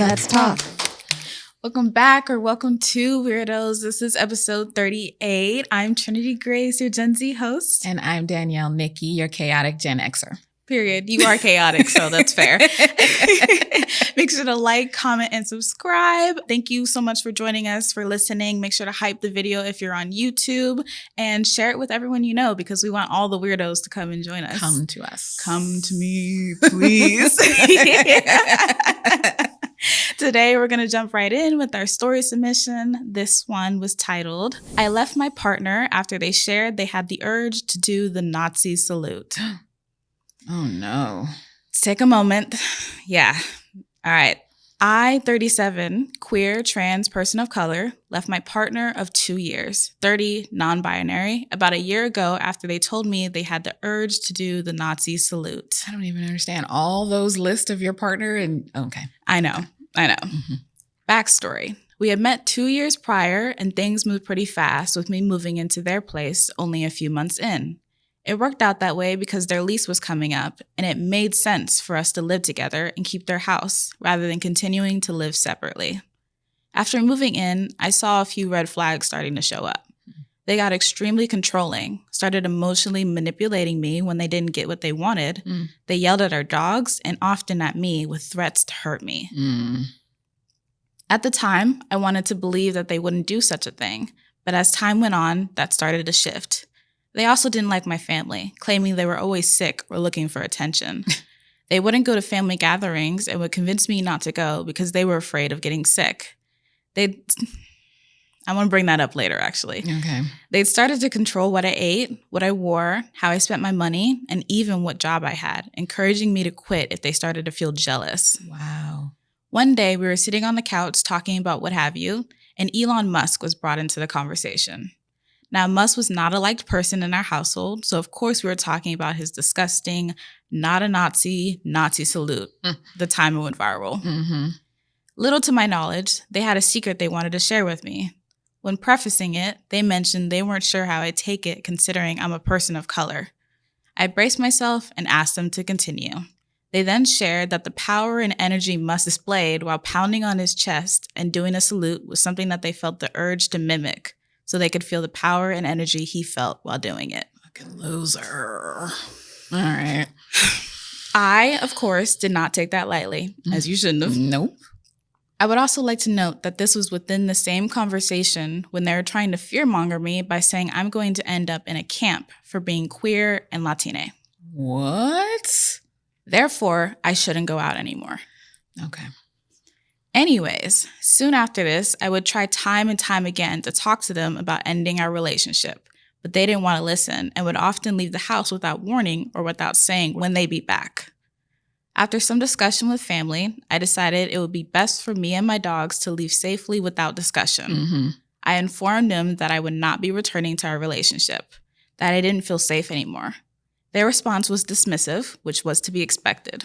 Let's talk. Welcome back or welcome to Weirdos. This is episode 38. I'm Trinity Grace, your Gen Z host. And I'm Danielle Nikki, your chaotic Gen Xer. Period. You are chaotic, so that's fair. Make sure to like, comment, and subscribe. Thank you so much for joining us, for listening. Make sure to hype the video if you're on YouTube and share it with everyone you know because we want all the weirdos to come and join us. Come to us. Come to me, please. Today, we're going to jump right in with our story submission. This one was titled, I left my partner after they shared they had the urge to do the Nazi salute. Oh, no. Let's take a moment. Yeah. All right. I, 37, queer, trans person of color, left my partner of 2 years, 30, non-binary, about a year ago after they told me they had the urge to do the Nazi salute. I don't even understand all those lists of your partner and okay. I know. Mm-hmm. Backstory. We had met 2 years prior and things moved pretty fast with me moving into their place only a few months in. It worked out that way because their lease was coming up and it made sense for us to live together and keep their house rather than continuing to live separately. After moving in, I saw a few red flags starting to show up. They got extremely controlling, started emotionally manipulating me when they didn't get what they wanted. They yelled at our dogs and often at me with threats to hurt me. At the time, I wanted to believe that they wouldn't do such a thing, but as time went on, that started to shift. They also didn't like my family, claiming they were always sick or looking for attention. They wouldn't go to family gatherings and would convince me not to go because they were afraid of getting sick. I want to bring that up later, actually. Okay. They'd started to control what I ate, what I wore, how I spent my money, and even what job I had, encouraging me to quit if they started to feel jealous. Wow. One day, we were sitting on the couch talking about what have you, and Elon Musk was brought into the conversation. Now, Musk was not a liked person in our household, so of course we were talking about his disgusting, not a Nazi salute. The time it went viral. Little to my knowledge, they had a secret they wanted to share with me. When prefacing it, they mentioned they weren't sure how I'd take it considering I'm a person of color. I braced myself and asked them to continue. They then shared that the power and energy Musk displayed while pounding on his chest and doing a salute was something that they felt the urge to mimic, so they could feel the power and energy he felt while doing it. Fucking loser. All right. I, of course, did not take that lightly, as you shouldn't have. Nope. I would also like to note that this was within the same conversation when they were trying to fearmonger me by saying I'm going to end up in a camp for being queer and Latina. What? Therefore, I shouldn't go out anymore. Okay. Anyways, soon after this, I would try time and time again to talk to them about ending our relationship, but they didn't want to listen and would often leave the house without warning or without saying when they'd be back. After some discussion with family, I decided it would be best for me and my dogs to leave safely without discussion. I informed them that I would not be returning to our relationship, that I didn't feel safe anymore. Their response was dismissive, which was to be expected.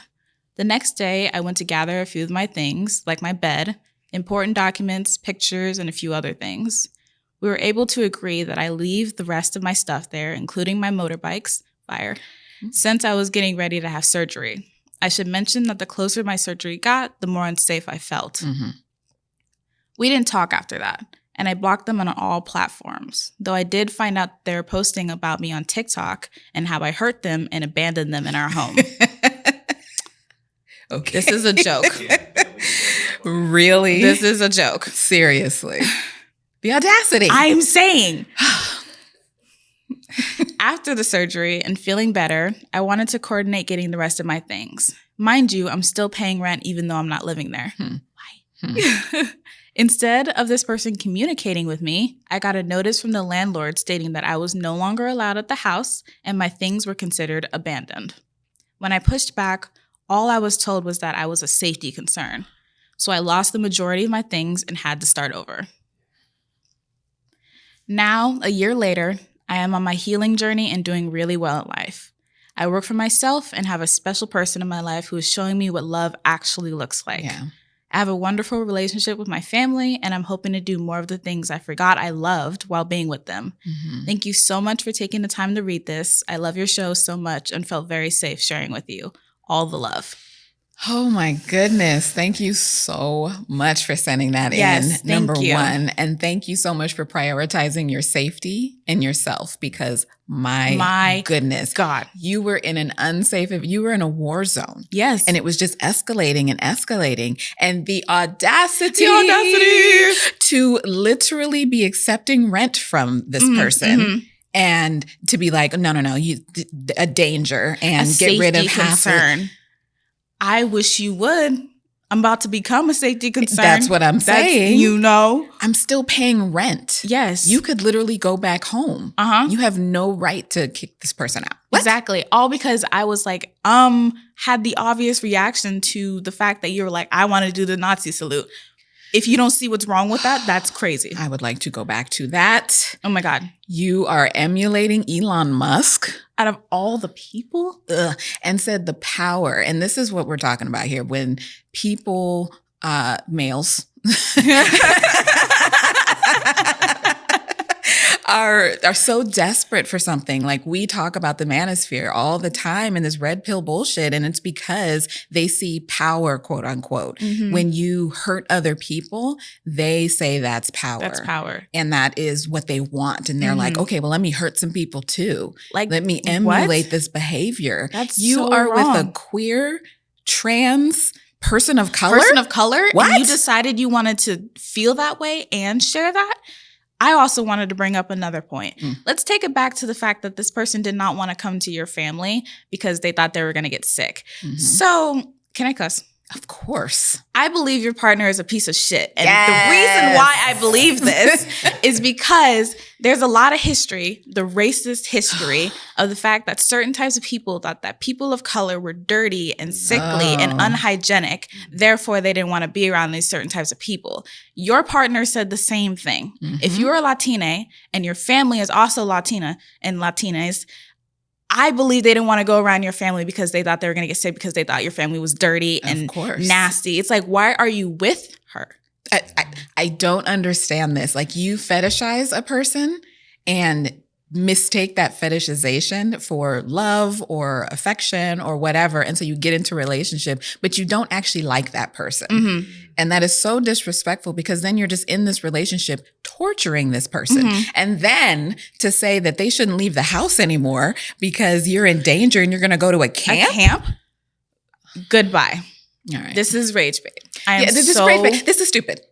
The next day, I went to gather a few of my things, like my bed, important documents, pictures, and a few other things. We were able to agree that I leave the rest of my stuff there, including my motorbikes, since I was getting ready to have surgery. I should mention that the closer my surgery got, the more unsafe I felt. We didn't talk after that, and I blocked them on all platforms, though I did find out they were posting about me on TikTok and how I hurt them and abandoned them in our home. Okay. This is a joke. Really? This is a joke. Seriously. The audacity. I'm saying. After the surgery and feeling better, I wanted to coordinate getting the rest of my things. Mind you, I'm still paying rent even though I'm not living there. Why? Instead of this person communicating with me, I got a notice from the landlord stating that I was no longer allowed at the house and my things were considered abandoned. When I pushed back, all I was told was that I was a safety concern. So I lost the majority of my things and had to start over. Now, a year later, I am on my healing journey and doing really well in life. I work for myself and have a special person in my life who is showing me what love actually looks like. Yeah. I have a wonderful relationship with my family, and I'm hoping to do more of the things I forgot I loved while being with them. Thank you so much for taking the time to read this. I love your show so much and felt very safe sharing with you. All the love. Oh my goodness. Thank you so much for sending that Yes, in. Number thank you. one. And thank you so much for prioritizing your safety and yourself, because my goodness, God, you were in an unsafe, you were in a war zone. yes. And it was just escalating and escalating. And the audacity to literally be accepting rent from this person. And to be like, no, a danger, and get rid of half concern. I wish you would. I'm about to become a safety concern. That's what I'm saying. I'm still paying rent. Yes. You could literally go back home. You have no right to kick this person out. What? Exactly. All because I was like, had the obvious reaction to the fact that you were like, I want to do the Nazi salute. If you don't see what's wrong with that, that's crazy. I would like to go back to that. Oh my God. You are emulating Elon Musk. Out of all the people? And said the power. And this is what we're talking about here. When people, males, are so desperate for something. Like, we talk about the manosphere all the time in this red pill bullshit, and it's because they see power, quote unquote. When you hurt other people, they say that's power. That's power. And that is what they want. And they're like, okay, well, let me hurt some people too. Like, let me emulate this behavior. That's you so are wrong. with a queer, trans person of color. What? And you decided you wanted to feel that way and share that? I also wanted to bring up another point. Let's take it back to the fact that this person did not want to come to your family because they thought they were going to get sick. So, can I cuss? Of course. I believe your partner is a piece of shit. And the reason why I believe this is because there's a lot of history, the racist history of the fact that certain types of people thought that people of color were dirty and sickly and unhygienic. Therefore, they didn't want to be around these certain types of people. Your partner said the same thing. If you're a Latina and your family is also Latina and Latinas, I believe they didn't want to go around your family because they thought they were going to get sick because they thought your family was dirty and nasty. It's like, why are you with her? I don't understand this. Like, you fetishize a person and mistake that fetishization for love or affection or whatever. And so you get into a relationship, but you don't actually like that person. And that is so disrespectful, because then you're just in this relationship torturing this person. And then to say that they shouldn't leave the house anymore because you're in danger and you're going to go to a camp? Goodbye. All right. This is rage bait. This is stupid.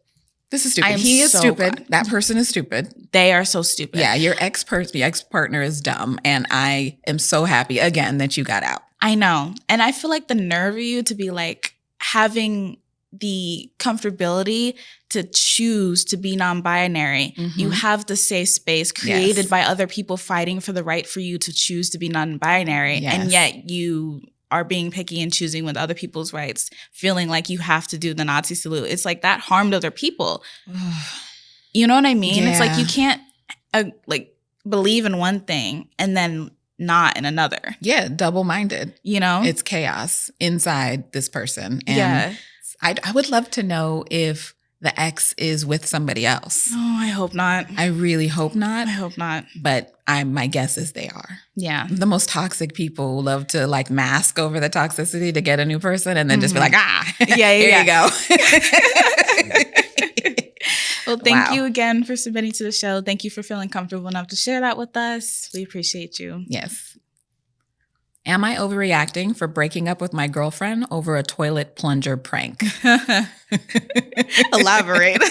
This is stupid. He is stupid. That person is stupid. They are so stupid. Yeah, your ex-partner is dumb. And I am so happy, again, that you got out. I know. And I feel like the nerve of you to be like having the comfortability to choose to be non-binary. You have the safe space created by other people fighting for the right for you to choose to be non-binary. And yet you are being picky and choosing with other people's rights, feeling like you have to do the Nazi salute. It's like that harmed other people. You know what I mean? It's like you can't believe in one thing and then not in another. Yeah, double-minded. You know? It's chaos inside this person. And I would love to know if the ex is with somebody else. Oh, I hope not. I really hope not. I hope not. But my guess is they are. Yeah. The most toxic people love to like mask over the toxicity to get a new person and then just be like, here you go. Well, thank you again for submitting to the show. Thank you for feeling comfortable enough to share that with us. We appreciate you. Yes. Am I overreacting for breaking up with my girlfriend over a toilet plunger prank? Elaborate.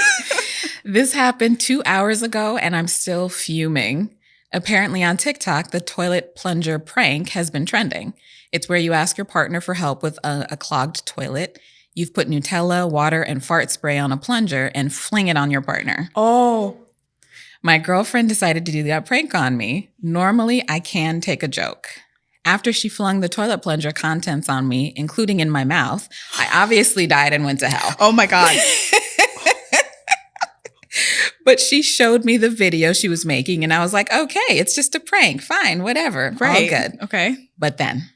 This happened 2 hours ago and I'm still fuming. Apparently on TikTok, the toilet plunger prank has been trending. It's where you ask your partner for help with a clogged toilet. You've put Nutella, water, and fart spray on a plunger and fling it on your partner. Oh. My girlfriend decided to do that prank on me. Normally, I can take a joke. After she flung the toilet plunger contents on me, including in my mouth, I obviously died and went to hell. Oh my God. But she showed me the video she was making and I was like, okay, it's just a prank. Fine, whatever. Right. All good. Okay. But then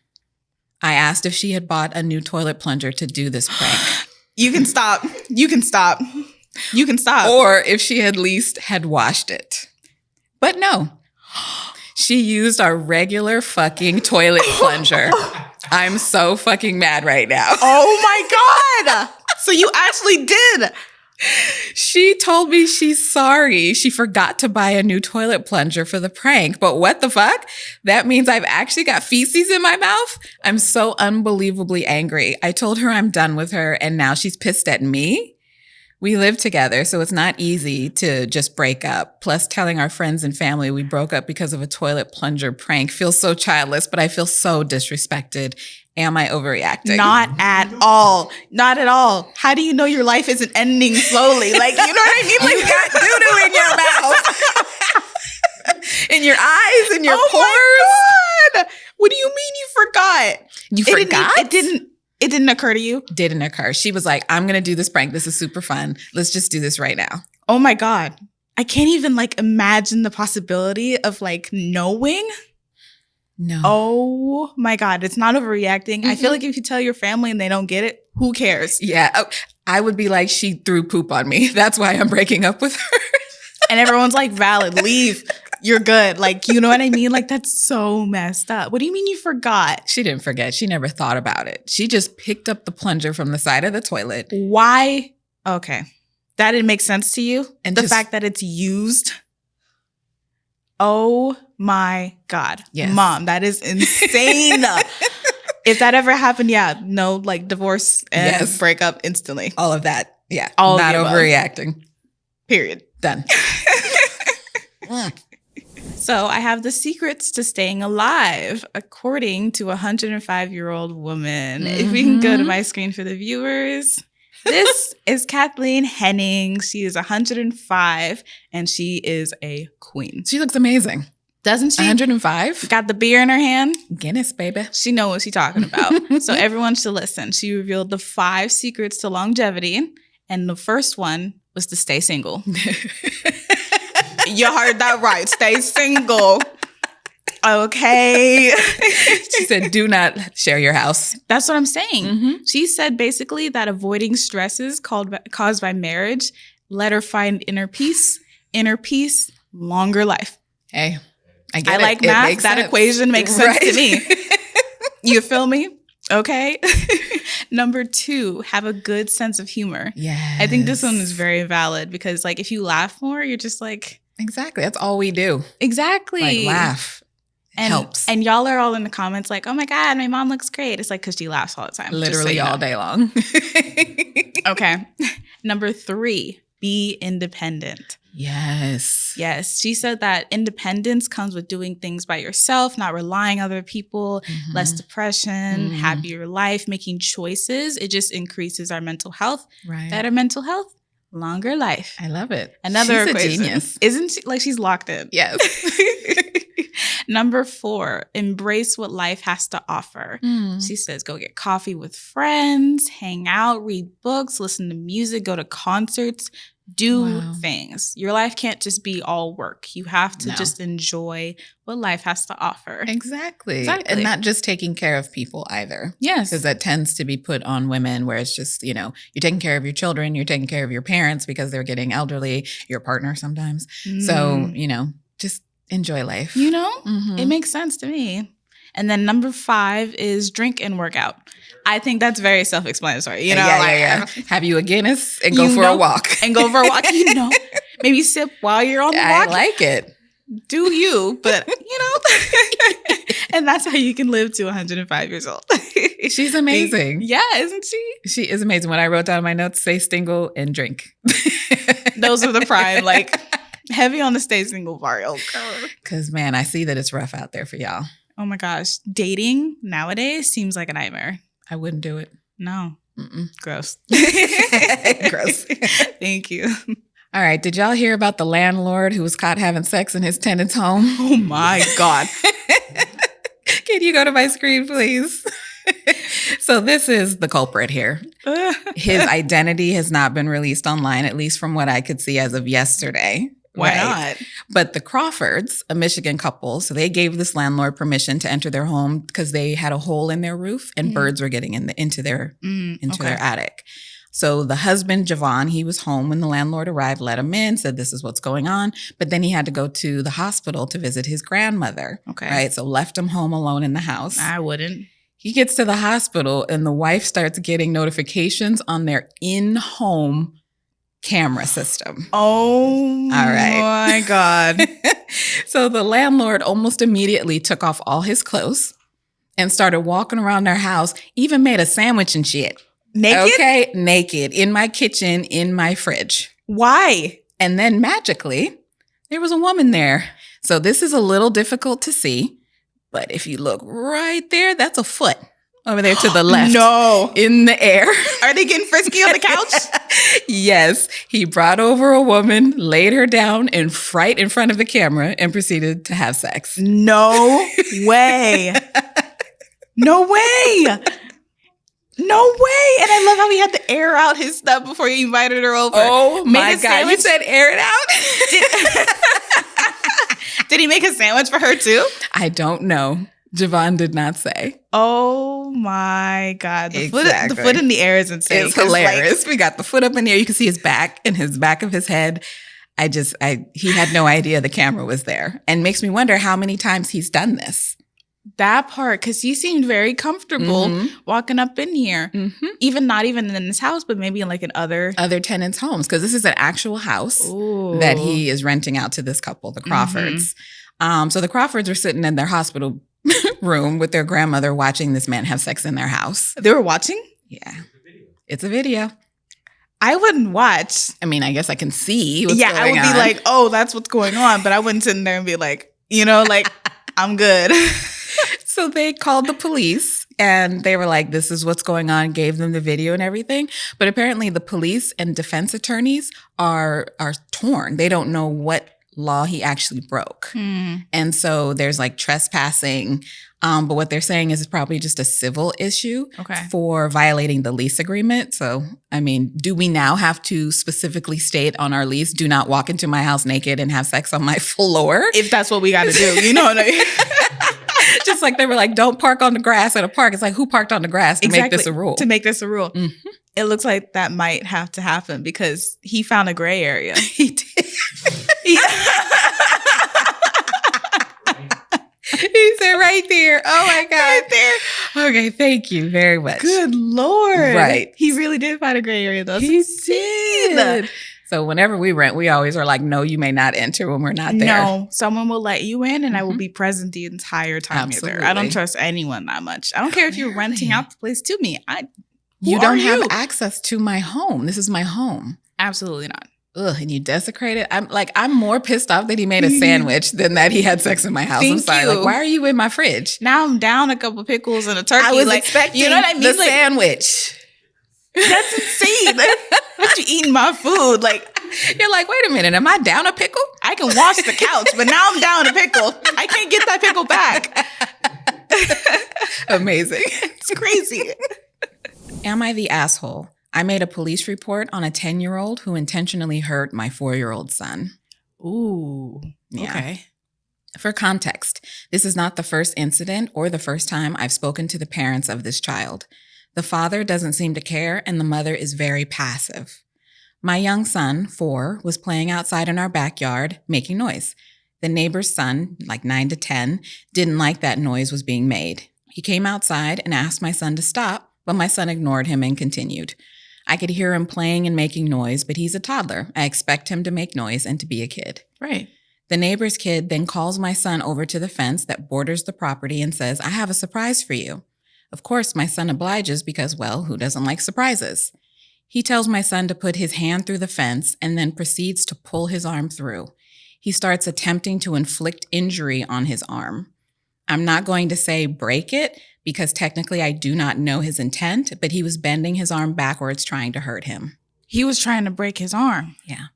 I asked if she had bought a new toilet plunger to do this prank. You can stop. You can stop. You can stop. Or if she at least had washed it. But no. She used our regular fucking toilet plunger. I'm so fucking mad right now. Oh my God. So you actually did. She told me she's sorry. She forgot to buy a new toilet plunger for the prank. But what the fuck? That means I've actually got feces in my mouth? I'm so unbelievably angry. I told her I'm done with her, and now she's pissed at me. We live together, so it's not easy to just break up. Plus, telling our friends and family we broke up because of a toilet plunger prank feels so childless, but I feel so disrespected. Am I overreacting? Not at all. Not at all. How do you know your life isn't ending slowly? Like, you know what I mean? Like, You got doo-doo in your mouth. In your eyes, in your pores. My God. What do you mean you forgot? You forgot? It didn't occur to you? Didn't occur. She was like, I'm going to do this prank. This is super fun. Let's just do this right now. Oh my God. I can't even like imagine the possibility of like knowing. No. Oh my God. It's not overreacting. I feel like if you tell your family and they don't get it, who cares? Yeah. Oh, I would be like, she threw poop on me. That's why I'm breaking up with her. And everyone's like, valid, leave. You're good. Like, you know what I mean? Like, that's so messed up. What do you mean you forgot? She didn't forget. She never thought about it. She just picked up the plunger from the side of the toilet. Why? Okay. That didn't make sense to you? And the just- fact that it's used? Oh my God. Yes. Mom, that is insane. If that ever happened, yeah, no, like divorce and break up instantly. All of that. Yeah. All not of the above. overreacting. Period. Done. So I have the secrets to staying alive, according to a 105-year-old woman. If we can go to my screen for the viewers. This is Kathleen Henning. She is 105, and she is a queen. She looks amazing. Doesn't she? 105? Got the beer in her hand. Guinness, baby. She knows what she's talking about. So everyone should listen. She revealed the 5 secrets to longevity, and the first one was to stay single. You heard that right. Stay single. Okay. She said, do not share your house. That's what I'm saying. She said basically that avoiding stresses caused by marriage let her find inner peace, longer life. Hey, I get it. I like It math. makes That sense. equation makes sense to Right. me. You feel me? Okay. Number 2, have a good sense of humor. Yeah. I think this one is very valid because like if you laugh more, you're just like, Exactly. That's all we do. exactly. Like laugh. And, Helps. And y'all are all in the comments like, oh my God, my mom looks great. It's like, because she laughs all the time. Literally all day long. Okay. Number 3, be independent. Yes. Yes. She said that independence comes with doing things by yourself, not relying on other people, less depression, happier life, making choices. It just increases our mental health. Right. Better mental health, longer life. I love it. Another She's equation. a genius. Isn't she? Like she's locked in. Yes. Number 4, embrace what life has to offer. She says, go get coffee with friends, hang out, read books, listen to music, go to concerts, do things. Your life can't just be all work. You have to just enjoy what life has to offer. Exactly. And not just taking care of people either. Yes. Because that tends to be put on women where it's just, you know, you're taking care of your children, you're taking care of your parents because they're getting elderly, your partner sometimes. So, you know, just enjoy life. You know, it makes sense to me. And then number 5 is drink and work out. I think that's very self-explanatory. You know, Have you a Guinness and go for a walk. And go for a walk, you know. Maybe sip while you're on the walk. I like it. Do you, but you know. And that's how you can live to 105 years old. She's amazing. Yeah, isn't she? She is amazing. When I wrote down my notes, stay single and drink. Those are the prime, like heavy on the stay single part. Because, man, I see that it's rough out there for y'all. Oh my gosh. Dating nowadays seems like a nightmare. I wouldn't do it. No. Gross. Gross. Thank you. All right. Did y'all hear about the landlord who was caught having sex in his tenant's home? Oh my God. Can you go to my screen, please? So this is the culprit here. His identity has not been released online, at least from what I could see as of yesterday. Why not? But the Crawfords, a Michigan couple, so they gave this landlord permission to enter their home because they had a hole in their roof and birds were getting into their attic. So the husband, Javon, he was home when the landlord arrived, let him in, said this is what's going on. But then he had to go to the hospital to visit his grandmother. Okay. Right. So left him home alone in the house. I wouldn't. He gets to the hospital and the wife starts getting notifications on their in-home camera system. Oh, all right. My God. So the landlord almost immediately took off all his clothes and started walking around their house, even made a sandwich and shit. Naked? Okay, naked, in my kitchen, in my fridge. Why? And then magically, there was a woman there. So this is a little difficult to see, but if you look right there, that's a foot over there to the left. No. In the air. Are they getting frisky on the couch? Yes. He brought over a woman, laid her down right in front of the camera, and proceeded to have sex. No way. No way. No way. And I love how he had to air out his stuff before he invited her over. Oh my God. You said air it out? Did he make a sandwich for her too? I don't know. Javon did not say. Oh my God. The Exactly. foot in the air is insane. It's hilarious. We got the foot up in the air. You can see his back and his back of his head. He had no idea the camera was there. And makes me wonder how many times he's done this. That part, because he seemed very comfortable walking up in here. Mm-hmm. Not even in this house, but maybe in other tenants' homes. Because this is an actual house that he is renting out to this couple, the Crawfords. Mm-hmm. So the Crawfords were sitting in their hospital room with their grandmother watching this man have sex in their house. They were watching? Yeah. It's a video. I wouldn't watch. I mean, I guess I can see what's going on. I would be like, oh, that's what's going on. But I wouldn't sit in there and be like, I'm good. So they called the police and they were like, this is what's going on, gave them the video and everything. But apparently the police and defense attorneys are torn. They don't know what law he actually broke. And so there's trespassing. But what they're saying is it's probably just a civil issue for violating the lease agreement. So, I mean, do we now have to specifically state on our lease, do not walk into my house naked and have sex on my floor? If that's what we got to do, you know what I mean? Just like they were like, don't park on the grass at a park. It's like, who parked on the grass to make this a rule? To make this a rule. Mm-hmm. It looks like that might have to happen because he found a gray area. He did. He said right there. Oh my God. Right there. Okay, thank you very much. Good Lord. Right. He really did find a gray area though. He did. So whenever we rent, we always are like, no, you may not enter when we're not there. No, someone will let you in and I will be present the entire time you're there. I don't trust anyone that much. I don't care if you're renting out the place to me. You don't have access to my home. This is my home. Absolutely not. Ugh, and you desecrate it. I'm more pissed off that he made a sandwich than that he had sex in my house. I'm sorry. Like, why are you in my fridge? Now I'm down a couple pickles and a turkey. I was expecting you know what I mean? The sandwich. That's insane. What you eating my food? You're like, wait a minute, am I down a pickle? I can wash the couch, but now I'm down a pickle. I can't get that pickle back. Amazing. It's crazy. Am I the asshole? I made a police report on a 10-year-old who intentionally hurt my 4-year-old son. Ooh. Yeah. Okay. For context, this is not the first incident or the first time I've spoken to the parents of this child. The father doesn't seem to care, and the mother is very passive. My young son, 4, was playing outside in our backyard, making noise. The neighbor's son, 9 to 10, didn't like that noise was being made. He came outside and asked my son to stop, but my son ignored him and continued. I could hear him playing and making noise, but he's a toddler. I expect him to make noise and to be a kid. Right. The neighbor's kid then calls my son over to the fence that borders the property and says, I have a surprise for you. Of course, my son obliges because, well, who doesn't like surprises? He tells my son to put his hand through the fence and then proceeds to pull his arm through. He starts attempting to inflict injury on his arm. I'm not going to say break it because technically I do not know his intent, but he was bending his arm backwards trying to hurt him. He was trying to break his arm. Yeah.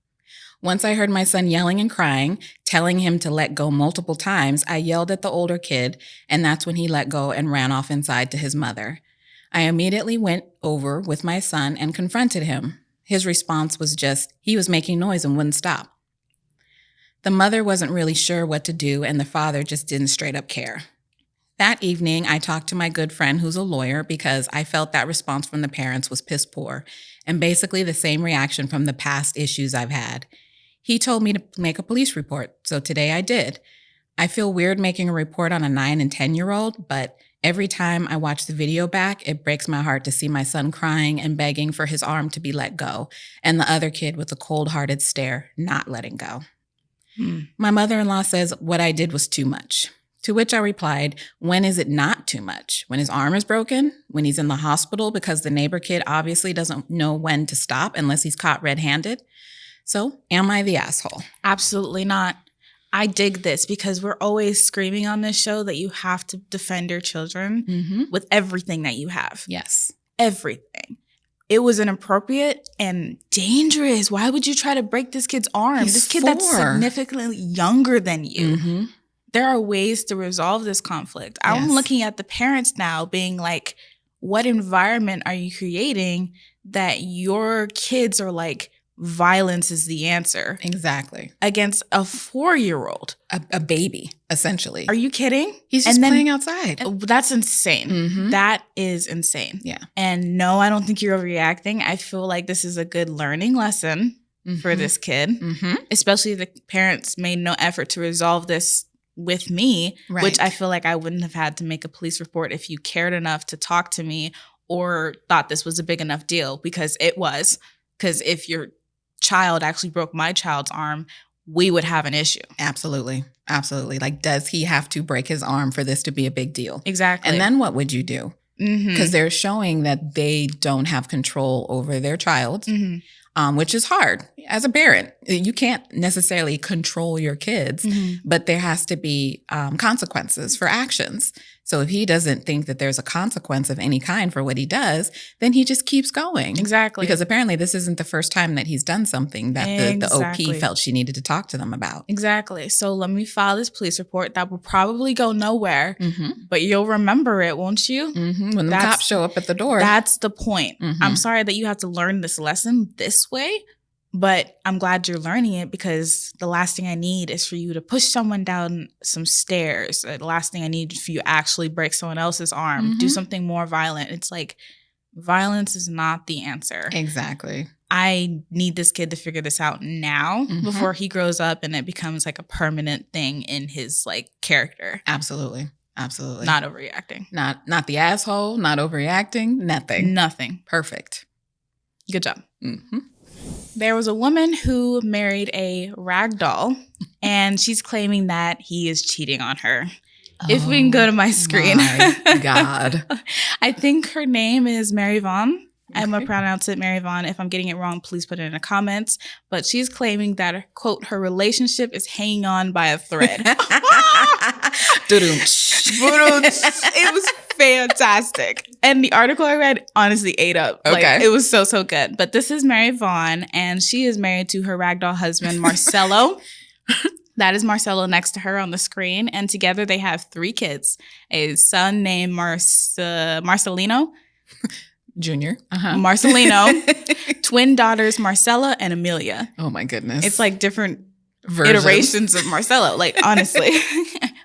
Once I heard my son yelling and crying, telling him to let go multiple times, I yelled at the older kid, and that's when he let go and ran off inside to his mother. I immediately went over with my son and confronted him. His response was just, he was making noise and wouldn't stop. The mother wasn't really sure what to do, and the father just didn't straight up care. That evening, I talked to my good friend who's a lawyer because I felt that response from the parents was piss poor and basically the same reaction from the past issues I've had. He told me to make a police report, so today I did. I feel weird making a report on a 9 and 10-year-old, but Every time I watch the video back, it breaks my heart to see my son crying and begging for his arm to be let go, and the other kid with a cold-hearted stare not letting go. My mother-in-law says what I did was too much. To which I replied, when is it not too much? When his arm is broken? When he's in the hospital because the neighbor kid obviously doesn't know when to stop unless he's caught red-handed? So, am I the asshole? Absolutely not. I dig this because we're always screaming on this show that you have to defend your children with everything that you have. Yes. Everything. It was inappropriate and dangerous. Why would you try to break this kid's arm? He's this kid 4. that's significantly younger than you. There are ways to resolve this conflict. Yes. I'm looking at the parents now being like, what environment are you creating that your kids are like, violence is the answer? Exactly. Against a 4-year-old. A baby, essentially. Are you kidding? He's just playing outside. That's insane. That is insane. Yeah. And no, I don't think you're overreacting. I feel like this is a good learning lesson for this kid, especially if the parents made no effort to resolve this with me, which I feel like I wouldn't have had to make a police report if you cared enough to talk to me or thought this was a big enough deal, because it was. Because if your child actually broke my child's arm, we would have an issue. Absolutely. Absolutely. Like, does he have to break his arm for this to be a big deal? Exactly. And then what would you do? Because they're showing that they don't have control over their child, which is hard as a parent. You can't necessarily control your kids, but there has to be consequences for actions. So if he doesn't think that there's a consequence of any kind for what he does, then he just keeps going. Exactly. Because apparently this isn't the first time that he's done something that the OP felt she needed to talk to them about. Exactly. So let me file this police report that will probably go nowhere, but you'll remember it, won't you? When the cops show up at the door. That's the point. I'm sorry that you have to learn this lesson this way, but I'm glad you're learning it, because the last thing I need is for you to push someone down some stairs. The last thing I need is for you to actually break someone else's arm, do something more violent. It's like, violence is not the answer. Exactly. I need this kid to figure this out now before he grows up and it becomes like a permanent thing in his like character. Absolutely. Absolutely. Not overreacting. Not the asshole, not overreacting, nothing. Nothing. Perfect. Good job. There was a woman who married a rag doll, and she's claiming that he is cheating on her. If we can go to my screen. My God. I think her name is Mary Vaughn. I'm going to pronounce it Mary Vaughn. If I'm getting it wrong, please put it in the comments. But she's claiming that, quote, her relationship is hanging on by a thread. It was fantastic. And the article I read honestly ate up. Okay. Like, it was so, so good. But this is Mary Vaughn, and she is married to her ragdoll husband, Marcelo. That is Marcelo next to her on the screen. And together they have 3 kids. A son named Marcelino. Junior. Marcelino. Twin daughters, Marcella and Amelia. Oh, my goodness. It's like different iterations of Marcelo, like, honestly.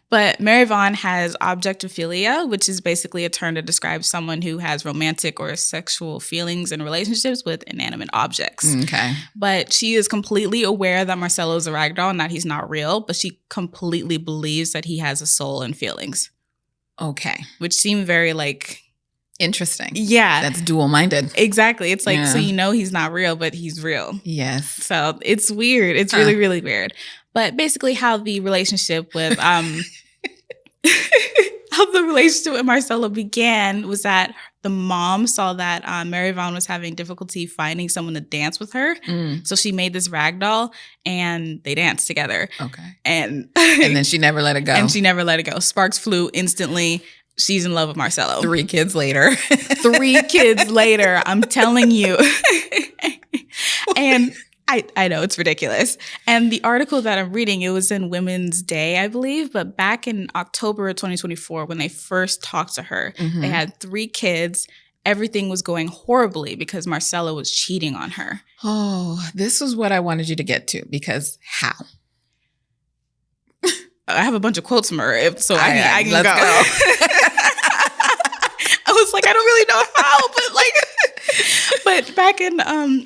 But Mary Vaughn has objectophilia, which is basically a term to describe someone who has romantic or sexual feelings and relationships with inanimate objects. Okay. But she is completely aware that Marcelo is a ragdoll and that he's not real, but she completely believes that he has a soul and feelings. Okay. Which seem very like... Interesting. Yeah. That's dual-minded. Exactly. It's like, so you know he's not real, but he's real. Yes. So it's weird. It's really, really weird. But basically how the relationship with Marcelo began was that the mom saw that Mary Vaughn was having difficulty finding someone to dance with her. So she made this rag doll and they danced together. Okay. And then she never let it go. And she never let it go. Sparks flew instantly. She's in love with Marcelo. 3 kids later. 3 kids later, I'm telling you. And I know, it's ridiculous. And the article that I'm reading, it was in Women's Day, I believe. But back in October of 2024, when they first talked to her, they had 3 kids. Everything was going horribly because Marcelo was cheating on her. Oh, this was what I wanted you to get to, because how? I have a bunch of quotes from her, so I can let's go. I was like, I don't really know how, but back in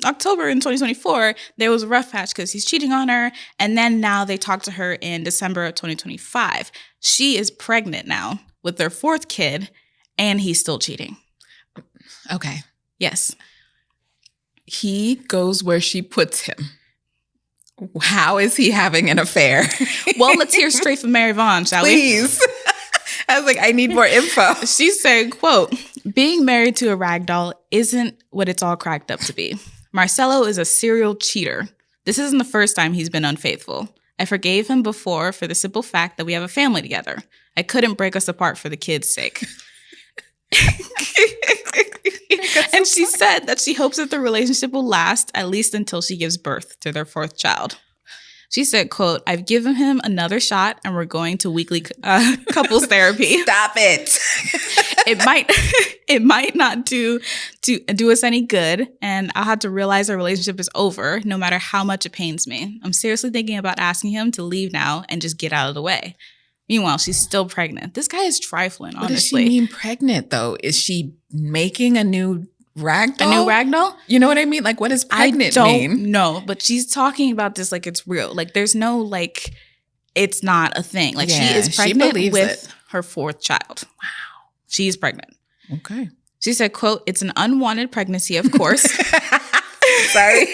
October in 2024, there was a rough patch because he's cheating on her. And then now they talked to her in December of 2025. She is pregnant now with their 4th kid. And he's still cheating. Okay. Yes. He goes where she puts him. How is he having an affair? Well, let's hear straight from Mary Vaughn, shall we? Please. I was like, I need more info. She said, quote, being married to a ragdoll isn't what it's all cracked up to be. Marcelo is a serial cheater. This isn't the first time he's been unfaithful. I forgave him before for the simple fact that we have a family together. I couldn't break us apart for the kids' sake. And she said that she hopes that the relationship will last at least until she gives birth to their fourth child. She said, quote, I've given him another shot and we're going to weekly couples therapy. Stop it. It might not do us any good, and I'll have to realize our relationship is over no matter how much it pains me. I'm seriously thinking about asking him to leave now and just get out of the way. Meanwhile, she's still pregnant. This guy is trifling, honestly. What does she mean pregnant, though? Is she making a new ragdoll? A new ragdoll? You know what I mean? Like, what does pregnant mean? I don't know, but she's talking about this like it's real. Like, there's no, like, it's not a thing. Like, she is pregnant with her fourth child. Wow. She's pregnant. Okay. She said, quote, it's an unwanted pregnancy, of course. Sorry.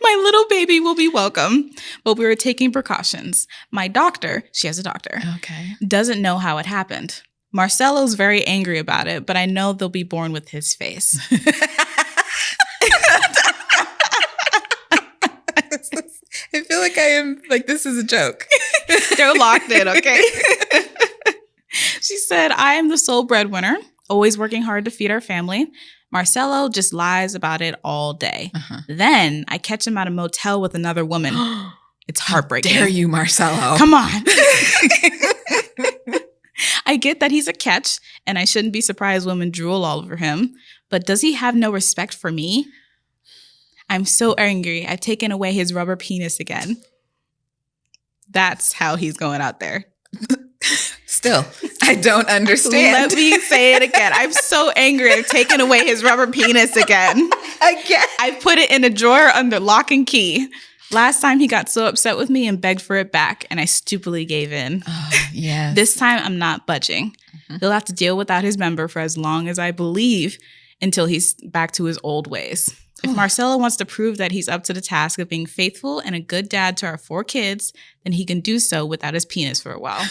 My little baby will be welcome, but we were taking precautions. My doctor, she has a doctor, okay, doesn't know how it happened. Marcelo's very angry about it, but I know they'll be born with his face. I feel like I am, like, this is a joke. They're locked in, okay? She said, I am the sole breadwinner, always working hard to feed our family. Marcelo just lies about it all day. Uh-huh. Then I catch him at a motel with another woman. It's heartbreaking. How dare you, Marcelo? Come on. I get that he's a catch, and I shouldn't be surprised women drool all over him. But does he have no respect for me? I'm so angry. I've taken away his rubber penis again. That's how he's going out there. Still, I don't understand. Let me say it again. I'm so angry. I've taken away his rubber penis again. Again? I put it in a drawer under lock and key. Last time he got so upset with me and begged for it back, and I stupidly gave in. Oh, yeah. This time, I'm not budging. Mm-hmm. He'll have to deal without his member for as long as I believe until he's back to his old ways. If Marcelo wants to prove that he's up to the task of being faithful and a good dad to our 4 kids, then he can do so without his penis for a while.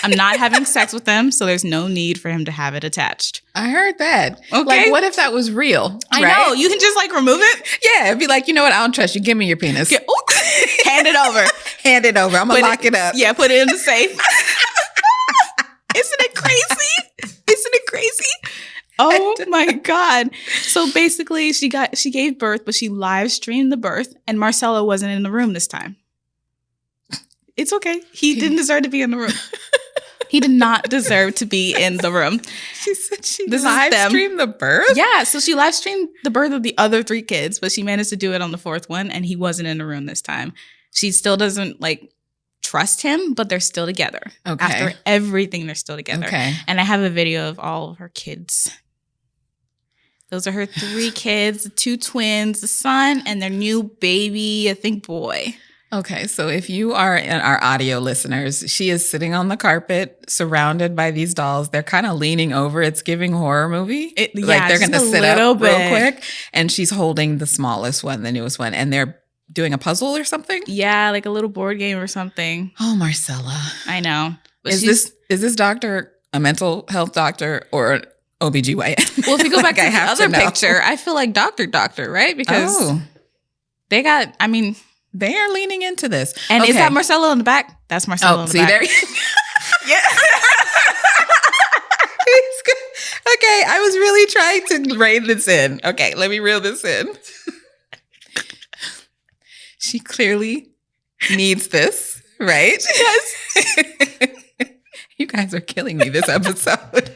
I'm not having sex with him, so there's no need for him to have it attached. I heard that. Okay. Like, what if that was real? I know. You can just, like, remove it. Yeah. It'd be like, you know what? I don't trust you. Give me your penis. Hand it over. Hand it over. I'm going to lock it up. Yeah, put it in the safe. Isn't it crazy? Isn't it crazy? Oh my God. So basically she gave birth, but she live streamed the birth, and Marcelo wasn't in the room this time. It's okay. He didn't deserve to be in the room. He did not deserve to be in the room. She said she live streamed the birth? Yeah. So she live streamed the birth of the other 3 kids, but she managed to do it on the 4th one, and he wasn't in the room this time. She still doesn't trust him, but they're still together. Okay. After everything, they're still together. Okay. And I have a video of all of her kids. Those are her 3 kids, the 2 twins, the son, and their new baby, I think, boy. Okay, so if you are our audio listeners, she is sitting on the carpet surrounded by these dolls. They're kind of leaning over. It's giving horror movie. They're going to sit up real quick. And she's holding the smallest one, the newest one. And they're doing a puzzle or something? Yeah, like a little board game or something. Oh, Marcella. I know. But is this doctor a mental health doctor or an OBGYN? Well, if you go back to the other picture, I feel like doctor, right? Because they got, they are leaning into this. And is that Marcelo in the back? That's Marcelo in the back. There yeah. Okay, I was really trying to rein this in. Okay, let me reel this in. She clearly needs this, right? Yes. You guys are killing me this episode.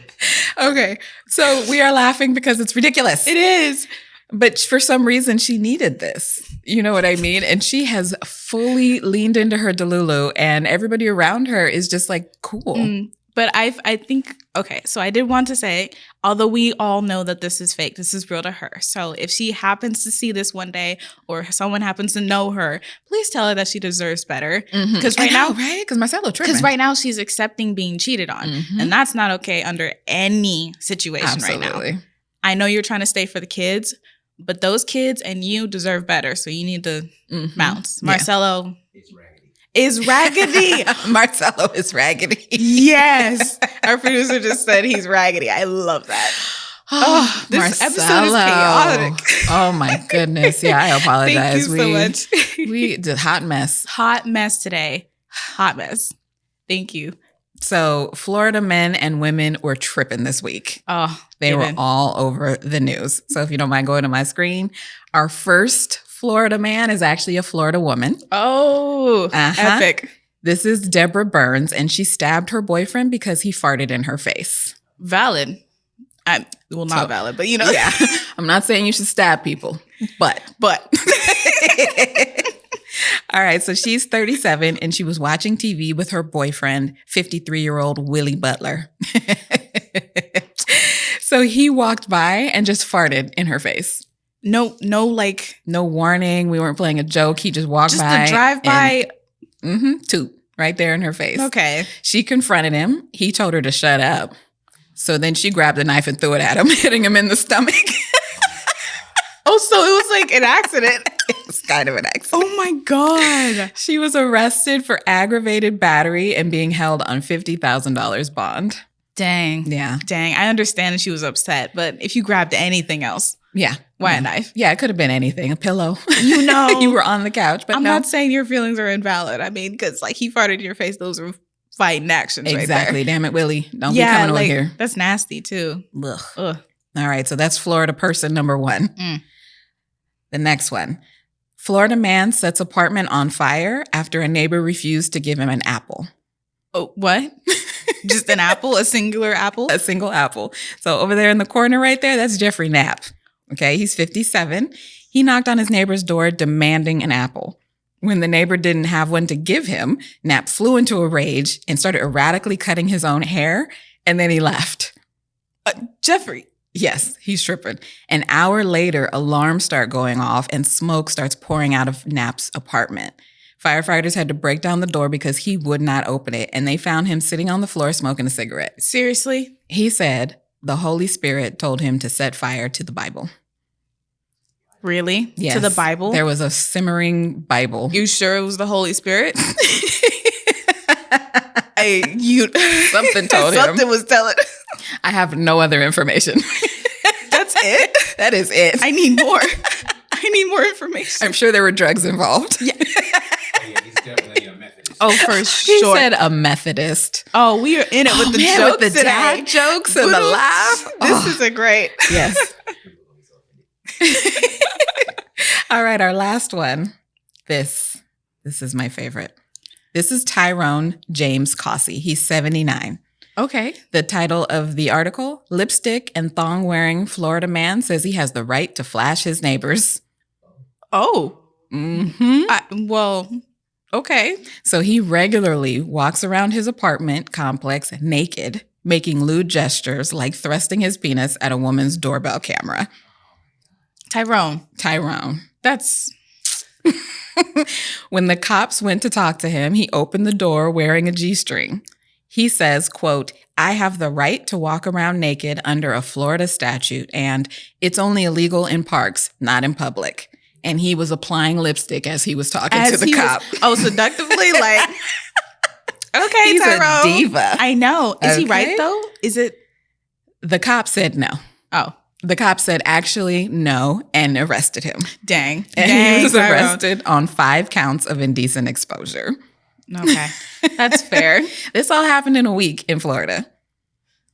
Okay, so we are laughing because it's ridiculous. It is. But for some reason, she needed this. You know what I mean? And she has fully leaned into her Delulu, and everybody around her is just like, cool. But I think Okay, so I did want to say, although we all know that this is fake, this is real to her. So if she happens to see this one day or someone happens to know her, please tell her that she deserves better. Because now, right? Because Marcelo tripping. Because right now she's accepting being cheated on. And that's not okay under any situation right now. I know you're trying to stay for the kids, but those kids and you deserve better. So you need to bounce. Marcelo is raggedy. Marcelo is raggedy. Yes. Our producer just said he's raggedy. I love that. Oh, this episode is chaotic. Oh my goodness. Yeah, I apologize. Thank you so much. We did hot mess. Hot mess today. Hot mess. Thank you. So Florida men and women were tripping this week. Oh, they were all over the news. So if you don't mind going to my screen, our first Florida man is actually a Florida woman. Oh, epic. This is Deborah Burns, and she stabbed her boyfriend because he farted in her face. Valid. Not valid, but Yeah. I'm not saying you should stab people, but. All right, so she's 37, and she was watching TV with her boyfriend, 53-year-old Willie Butler. So he walked by and just farted in her face. No warning. We weren't playing a joke. He just walked by. Just a drive-by. Toot right there in her face. Okay. She confronted him. He told her to shut up. So then she grabbed a knife and threw it at him, hitting him in the stomach. Oh, so it was like an accident. It was kind of an accident. Oh my God. She was arrested for aggravated battery and being held on $50,000 bond. Dang. Yeah. Dang. I understand she was upset, but if you grabbed anything else. Yeah. Why a knife? Yeah, it could have been anything. A pillow. You were on the couch, but I'm not saying your feelings are invalid. I mean, because like he farted in your face, those are fighting actions exactly. right there. Damn it, Willie. Don't be coming over here. That's nasty too. Ugh. All right, so that's Florida person number 1. The next one. Florida man sets apartment on fire after a neighbor refused to give him an apple. Oh, what? Just an apple? A singular apple? A single apple. So over there in the corner right there, that's Jeffrey Knapp. Okay, he's 57. He knocked on his neighbor's door demanding an apple. When the neighbor didn't have one to give him, Knapp flew into a rage and started erratically cutting his own hair, and then he left. Jeffrey. Yes, he's tripping. An hour later, alarms start going off and smoke starts pouring out of Knapp's apartment. Firefighters had to break down the door because he would not open it, and they found him sitting on the floor smoking a cigarette. Seriously? He said the Holy Spirit told him to set fire to the Bible. Really? Yes. To the Bible? There was a simmering Bible. You sure it was the Holy Spirit? Something told him. Something was telling. I have no other information. That's it? That is it. I need more. I need more information. I'm sure there were drugs involved. Yeah. He's definitely a Methodist. Oh, for He sure. said a Methodist. Oh, we are in it with the jokes with the today. dad jokes and the laugh. This is a great. Yes. All right, our last one. This is my favorite. This is Tyrone James Cossey. He's 79. Okay. The title of the article, Lipstick and Thong-Wearing Florida Man Says He Has the Right to Flash His Neighbors. Oh. Mm-hmm. Okay. So he regularly walks around his apartment complex naked, making lewd gestures like thrusting his penis at a woman's doorbell camera. Tyrone. That's... When the cops went to talk to him, he opened the door wearing a G-string. He says, quote, I have the right to walk around naked under a Florida statute, and it's only illegal in parks, not in public. And he was applying lipstick as he was talking to the cop. Seductively? Like, okay, he's Tyrone. a diva. I know. Is he right, though? Is it? The cop said no. Oh. The cop said actually no and arrested him. Dang. And he was arrested on 5 counts of indecent exposure. Okay. That's fair. This all happened in a week in Florida.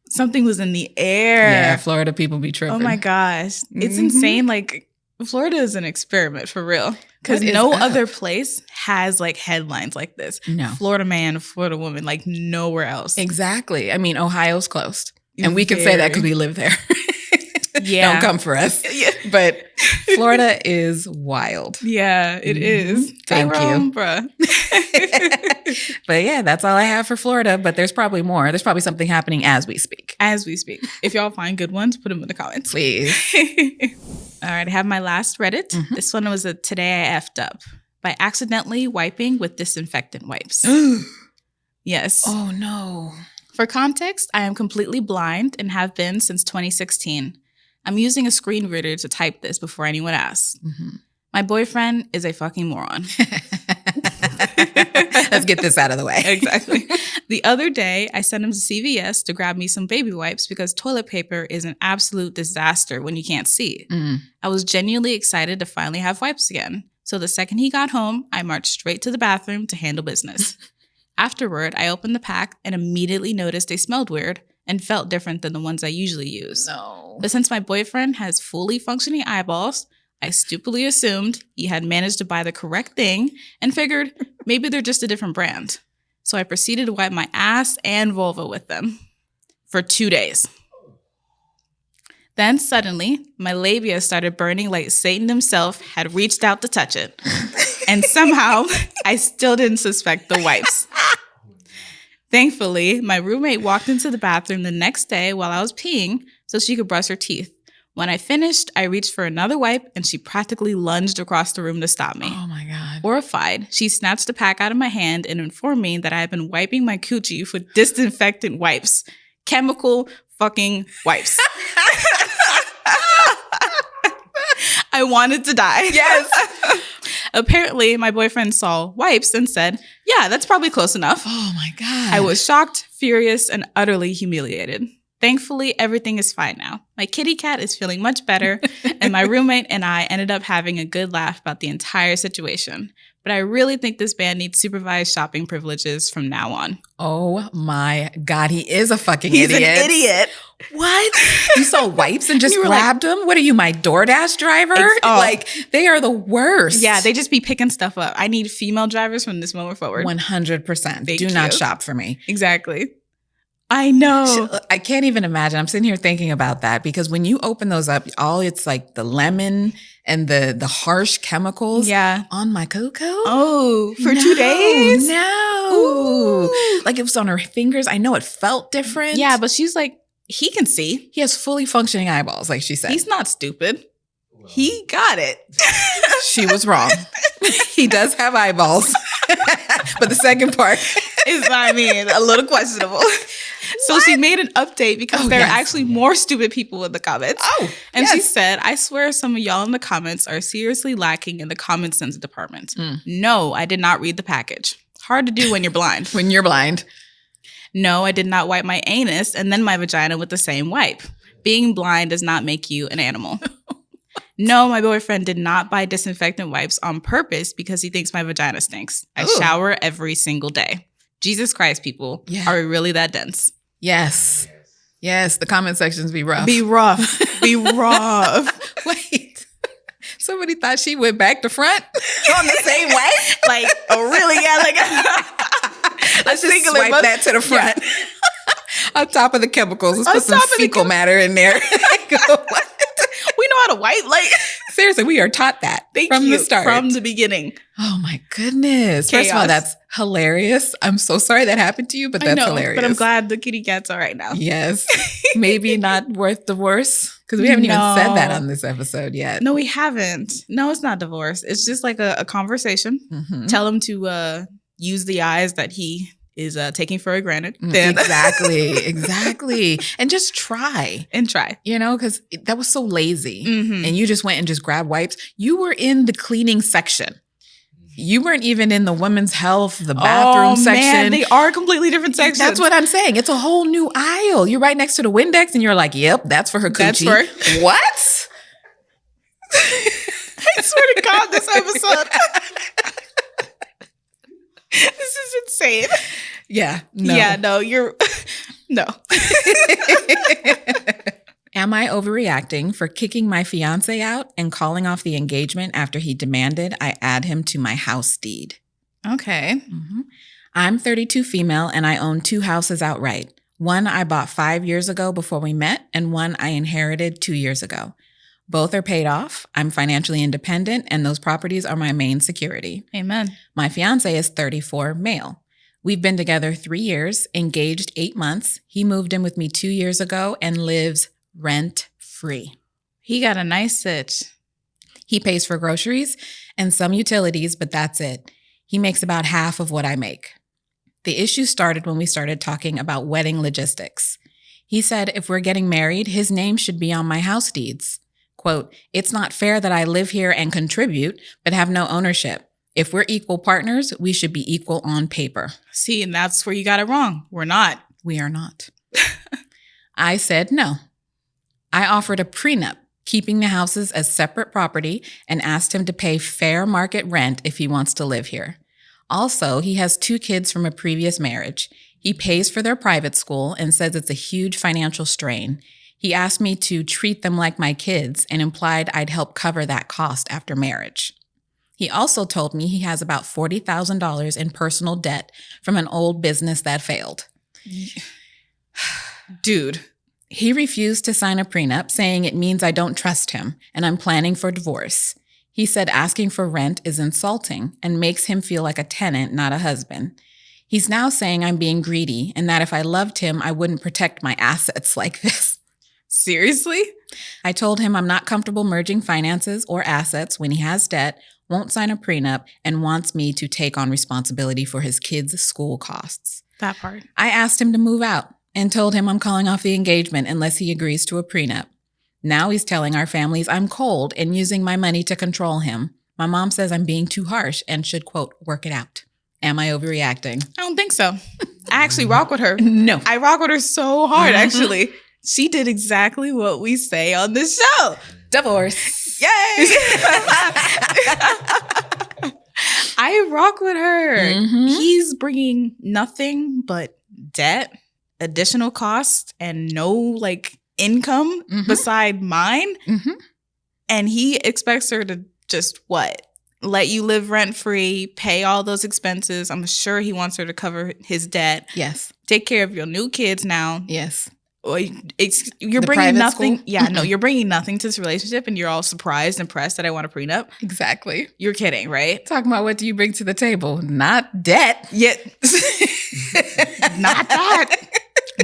Something was in the air. Yeah, Florida people be tripping. Oh my gosh. It's insane. Like, Florida is an experiment for real. Because no other place has like headlines like this. No. Florida man, Florida woman, like nowhere else. Exactly. I mean, Ohio's closed. And we can say that because we live there. Yeah. Don't come for us. Yeah. But Florida is wild. Yeah, it is. Thank you. Bruh. But yeah, that's all I have for Florida. But there's probably more. There's probably something happening as we speak. As we speak. If y'all find good ones, put them in the comments. Please. All right, I have my last Reddit. This one was a Today I Effed Up by accidentally wiping with disinfectant wipes. Yes. Oh, no. For context, I am completely blind and have been since 2016. I'm using a screen reader to type this before anyone asks. My boyfriend is a fucking moron. Let's get this out of the way. Exactly. The other day, I sent him to CVS to grab me some baby wipes because toilet paper is an absolute disaster when you can't see. I was genuinely excited to finally have wipes again. So the second he got home, I marched straight to the bathroom to handle business. Afterward, I opened the pack and immediately noticed they smelled weird and felt different than the ones I usually use. No. But since my boyfriend has fully functioning eyeballs, I stupidly assumed he had managed to buy the correct thing and figured maybe they're just a different brand. So I proceeded to wipe my ass and vulva with them for 2 days. Then suddenly, my labia started burning like Satan himself had reached out to touch it. And somehow, I still didn't suspect the wipes. Thankfully, my roommate walked into the bathroom the next day while I was peeing so she could brush her teeth. When I finished, I reached for another wipe and she practically lunged across the room to stop me. Oh my God. Horrified, she snatched the pack out of my hand and informed me that I had been wiping my coochie with disinfectant wipes. Chemical fucking wipes. I wanted to die. Yes. Apparently, my boyfriend saw wipes and said, yeah, that's probably close enough. Oh my God. I was shocked, furious, and utterly humiliated. Thankfully, everything is fine now. My kitty cat is feeling much better, and my roommate and I ended up having a good laugh about the entire situation. But I really think this band needs supervised shopping privileges from now on. Oh my God. He is a fucking He's idiot. an idiot. What? You saw wipes and just You were grabbed them? What are you, my DoorDash driver? Like, they are the worst. Yeah, they just be picking stuff up. I need female drivers from this moment forward. 100%. Do Thank not you. shop for me. Exactly. I know. I can't even imagine. I'm sitting here thinking about that because when you open those up, it's like the lemon and the harsh chemicals on my cocoa. Oh, for 2 days? No. Ooh. Like it was on her fingers. I know it felt different. Yeah, but she's like, he can see. He has fully functioning eyeballs, like she said. He's not stupid. He got it. She was wrong. He does have eyeballs. But the second part is, I mean, a little questionable. So she made an update because there are actually more stupid people in the comments. Oh, and she said, I swear some of y'all in the comments are seriously lacking in the common sense department. No, I did not read the package. Hard to do when you're blind. When you're blind. No, I did not wipe my anus and then my vagina with the same wipe. Being blind does not make you an animal. No, my boyfriend did not buy disinfectant wipes on purpose because he thinks my vagina stinks. I shower every single day. Jesus Christ, people. Are we really that dense? Yes. Yes, the comment sections be rough. Be rough. Be rough. Wait. Somebody thought she went back to front on the same way? Like, oh, really? Yeah, like let's just swipe that to the front. On top of the chemicals. Let's put some fecal matter in there. What? We know how to wipe. Like, seriously, we are taught that from the start. From the beginning. Oh my goodness. Chaos. First of all, that's hilarious. I'm so sorry that happened to you, but that's hilarious. But I'm glad the kitty cat's all right now. Yes. Maybe not worth divorce. Because we haven't even said that on this episode yet. No, we haven't. No, it's not divorce. It's just like a conversation. Tell him to use the eyes that he is taking for granted. Then. Exactly. And just try. You know, because that was so lazy. And you just went and just grabbed wipes. You were in the cleaning section. You weren't even in the women's health, the bathroom section. Man, they are completely different sections. That's what I'm saying. It's a whole new aisle. You're right next to the Windex and you're like, yep, that's for her coochie. That's for what? I swear to God, this episode. This is insane. Yeah. No. Yeah, no, you're... No. Am I overreacting for kicking my fiancé out and calling off the engagement after he demanded I add him to my house deed? Okay. I'm 32 female and I own 2 houses outright. One I bought 5 years ago before we met and one I inherited 2 years ago. Both are paid off. I'm financially independent, and those properties are my main security. Amen. My fiancé is 34, male. We've been together 3 years, engaged 8 months. He moved in with me 2 years ago and lives rent-free. He got a nice sitch. He pays for groceries and some utilities, but that's it. He makes about half of what I make. The issue started when we started talking about wedding logistics. He said if we're getting married, his name should be on my house deeds. Quote, it's not fair that I live here and contribute, but have no ownership. If we're equal partners, we should be equal on paper. See, and that's where you got it wrong. We're not. We are not. I said no. I offered a prenup, keeping the houses as separate property, and asked him to pay fair market rent if he wants to live here. Also, he has 2 kids from a previous marriage. He pays for their private school and says it's a huge financial strain. He asked me to treat them like my kids and implied I'd help cover that cost after marriage. He also told me he has about $40,000 in personal debt from an old business that failed. Dude. He refused to sign a prenup, saying it means I don't trust him and I'm planning for divorce. He said asking for rent is insulting and makes him feel like a tenant, not a husband. He's now saying I'm being greedy and that if I loved him, I wouldn't protect my assets like this. Seriously? I told him I'm not comfortable merging finances or assets when he has debt, won't sign a prenup, and wants me to take on responsibility for his kids' school costs. That part. I asked him to move out and told him I'm calling off the engagement unless he agrees to a prenup. Now he's telling our families I'm cold and using my money to control him. My mom says I'm being too harsh and should, quote, work it out. Am I overreacting? I don't think so. I actually rock with her. No. I rock with her so hard, actually. She did exactly what we say on this show. Divorce. Yay! I rock with her. Mm-hmm. He's bringing nothing but debt, additional costs, and no like income beside mine. Mm-hmm. And he expects her to just what? Let you live rent-free, pay all those expenses. I'm sure he wants her to cover his debt. Yes. Take care of your new kids now. Yes. You're bringing nothing. School? Yeah, no, you're bringing nothing to this relationship and you're all surprised and impressed that I want a prenup. Exactly. You're kidding, right? Talking about what do you bring to the table? Not debt. Yet. Not that.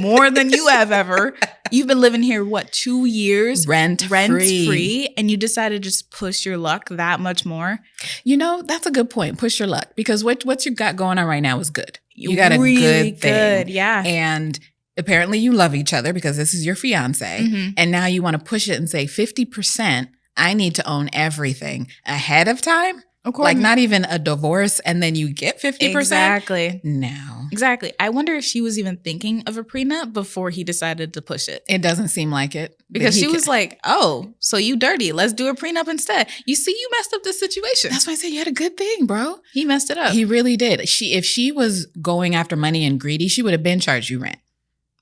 More than you have ever. You've been living here, what, 2 years? Rent free. And you decided to just push your luck that much more? You know, that's a good point. Push your luck. Because what you got going on right now is good. You got a really good thing. Yeah. And apparently you love each other because this is your fiance. Mm-hmm. And now you want to push it and say 50%, I need to own everything ahead of time. Of course. Like not even a divorce and then you get 50%. Exactly. No. Exactly. I wonder if she was even thinking of a prenup before he decided to push it. It doesn't seem like it. Because she was like, oh, so you dirty. Let's do a prenup instead. You see, you messed up this situation. That's why I said you had a good thing, bro. He messed it up. He really did. If she was going after money and greedy, she would have been charged you rent.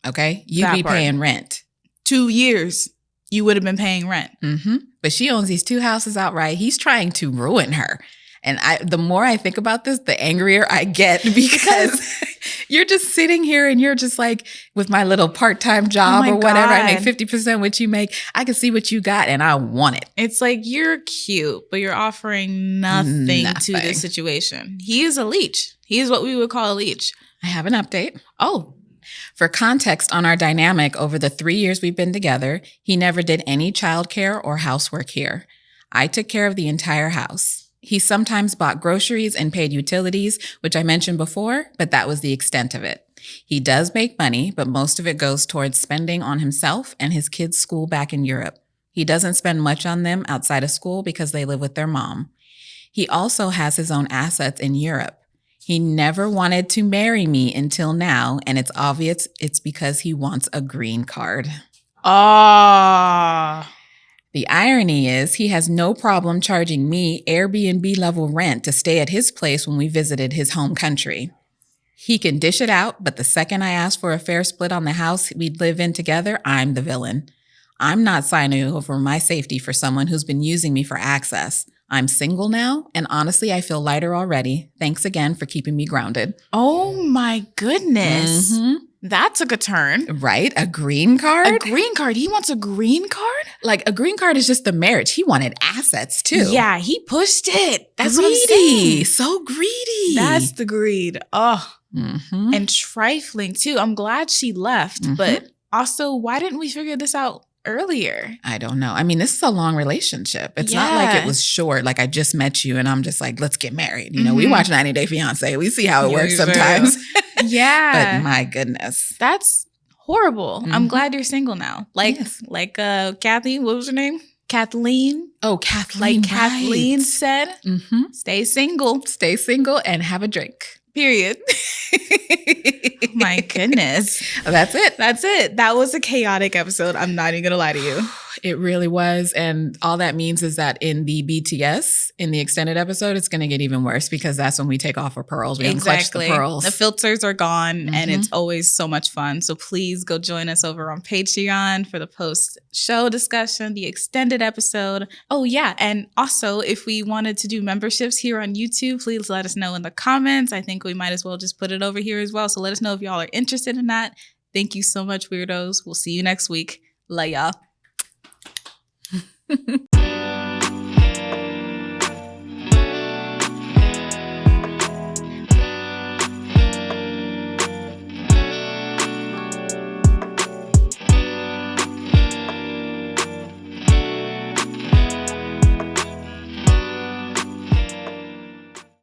Okay? You'd be paying rent. 2 years, you would have been paying rent. Mm-hmm. But she owns these 2 houses outright. He's trying to ruin her. And the more I think about this, the angrier I get because you're just sitting here and you're just like, with my little part-time job or whatever, I make 50% what you make. I can see what you got and I want it. It's like, you're cute, but you're offering nothing to this situation. He is a leech. He is what we would call a leech. I have an update. Oh. For context on our dynamic over the 3 years we've been together, he never did any childcare or housework here. I took care of the entire house. He sometimes bought groceries and paid utilities, which I mentioned before, but that was the extent of it. He does make money, but most of it goes towards spending on himself and his kids' school back in Europe. He doesn't spend much on them outside of school because they live with their mom. He also has his own assets in Europe. He never wanted to marry me until now, and it's obvious it's because he wants a green card. Ah. The irony is he has no problem charging me Airbnb level rent to stay at his place when we visited his home country. He can dish it out, but the second I ask for a fair split on the house we'd live in together, I'm the villain. I'm not signing over my safety for someone who's been using me for access. I'm single now, and honestly, I feel lighter already. Thanks again for keeping me grounded. Oh my goodness. Mm-hmm. That took a turn. Right? A green card? A green card. He wants a green card? Like, a green card is just the marriage. He wanted assets too. Yeah, he pushed it. That's greedy. what I'm saying. So greedy. That's the greed. Oh, Mm-hmm. and trifling too. I'm glad she left, but also, why didn't we figure this out earlier? I don't know. I mean, this is a long relationship. It's not like Yeah. it was short. Like, I just met you and I'm just like, let's get married. You know, we watch 90 Day Fiancé. We see how it works Usually. sometimes. Yeah. But my goodness. That's horrible. I'm Mhm. glad you're single now. Like, Yes. Kathy, what was her name? Kathleen. Oh, Kathleen. Like Kathleen said, Mm-hmm. stay single. Stay single and have a drink. Period. Oh my goodness. That's it. That's it. That was a chaotic episode. I'm not even going to lie to you. It really was. And all that means is that in the BTS, in the extended episode, it's going to get even worse because that's when we take off our pearls. We unclutch the pearls. The filters are gone and Mhm. it's always so much fun. So please go join us over on Patreon for the post-show discussion, the extended episode. Oh yeah. And also if we wanted to do memberships here on YouTube, please let us know in the comments. I think we might as well just put it over here as well. So let us know if y'all are interested in that. Thank you so much, weirdos. We'll see you next week. Love y'all.